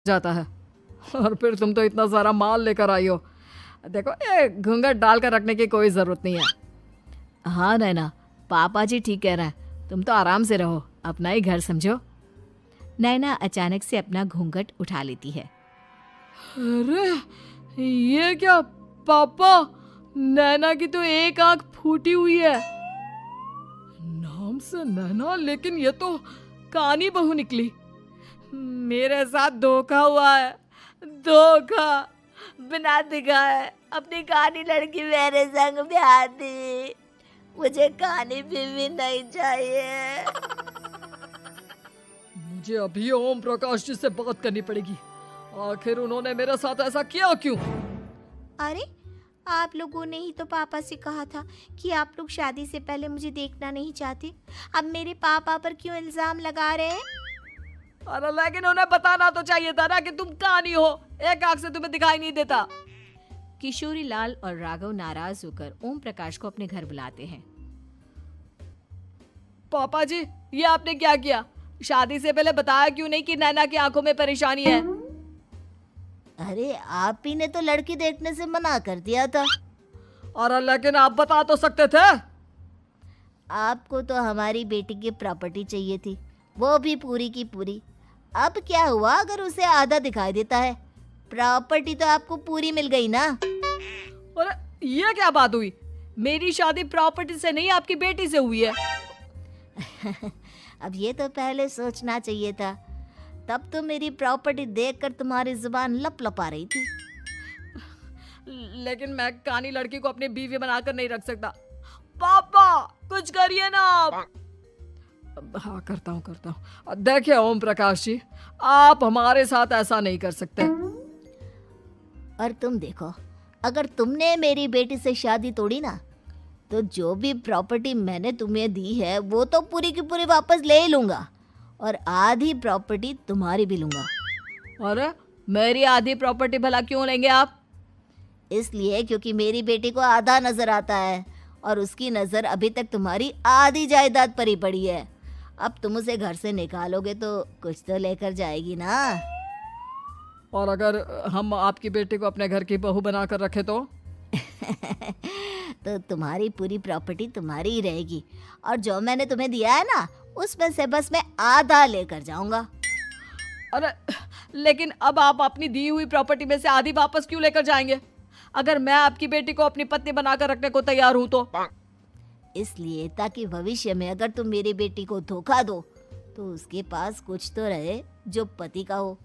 जाता है। और फिर तुम तो इतना सारा माल लेकर आई हो। देखो, ये घूंघट डाल कर रखने की कोई ज़रूरत नहीं है। हाँ नैना, पापा जी ठीक कह रहे हैं, तुम तो आराम से रहो, अपना ही घर समझो। नैना अचानक से अपना घूंघट उठा लेती है। अरे ये क्या पापा, नैना की तो एक आंख फूटी हुई है। नाम से नैना, लेकिन ये तो कानी बहू निकली। मेरे साथ धोखा हुआ है, धोखा। बिना दिखाए अपनी कानी लड़की मेरे संग ब्याह दी। मुझे कानी बीवी नहीं चाहिए। मुझे अभी ओम प्रकाश जी से बात करनी पड़ेगी। आखिर उन्होंने मेरे साथ ऐसा किया क्यों? अरे, आप लोगों ने ही तो पापा से कहा था कि आप लोग शादी से पहले मुझे देखना नहीं चाहते। अब मेरे पापा पर क्यों इल्जाम लगा रहे हैं? अरे लेकिन उन्हें बताना तो चाहिए था ना कि तुम कानी हो, एक आंख से तुम्हें दिखाई नहीं देता। किशोरी लाल और राघव नाराज होकर ओम प्रकाश को अपने घर बुलाते हैं। पापा जी, ये आपने क्या किया? शादी से पहले बताया क्यों नहीं कि नैना की आंखों में परेशानी है? अरे आप ही ने तो लड़की देखने से मना कर दिया था। अरे लेकिन आप बता तो सकते थे। आपको तो हमारी बेटी की प्रॉपर्टी चाहिए थी, वो भी पूरी की पूरी। अब क्या हुआ अगर उसे आधा दिखाई देता है? प्रॉपर्टी तो आपको पूरी मिल गई ना। अरे ये क्या बात हुई? मेरी शादी प्रॉपर्टी से नहीं, आपकी बेटी से हुई है। अब ये तो पहले सोचना चाहिए था। तब तो मेरी प्रॉपर्टी देखकर तुम्हारी जुबान लप लपा रही थी। लेकिन मैं कानी लड़की को अपनी बीवी बनाकर नहीं रख सकता। पापा कुछ करिए ना आप। हाँ करता हूँ। देखिए ओम प्रकाश जी, आप हमारे साथ ऐसा नहीं कर सकते। और तुम देखो, अगर तुमने मेरी बेटी से शादी तोड़ी ना, तो जो भी प्रॉपर्टी मैंने तुम्हें दी है वो तो पूरी की पूरी वापस ले ही लूंगा, और आधी प्रॉपर्टी तुम्हारी भी लूंगा। अरे मेरी आधी प्रॉपर्टी भला क्यों लेंगे आप? इसलिए क्योंकि मेरी बेटी को आधा नजर आता है और उसकी नजर अभी तक तुम्हारी आधी जायदाद पर ही पड़ी है। अब तुम उसे घर से निकालोगे तो कुछ तो लेकर जाएगी ना। और अगर हम आपकी बेटी को अपने घर की बहू बनाकर रखे तो? तो तुम्हारी पूरी प्रॉपर्टी तुम्हारी ही रहेगी, और जो मैंने तुम्हें दिया है ना, उसमें से बस मैं आधा लेकर जाऊंगा। अरे लेकिन अब आप अपनी दी हुई प्रॉपर्टी में से आधी वापस क्यों लेकर जाएंगे? अगर मैं आपकी बेटी को अपनी पत्नी बनाकर रखने को तैयार हूं तो? इसलिए ताकि भविष्य में अगर तुम मेरी बेटी को धोखा दो तो उसके पास कुछ तो रहे जो पति का हो।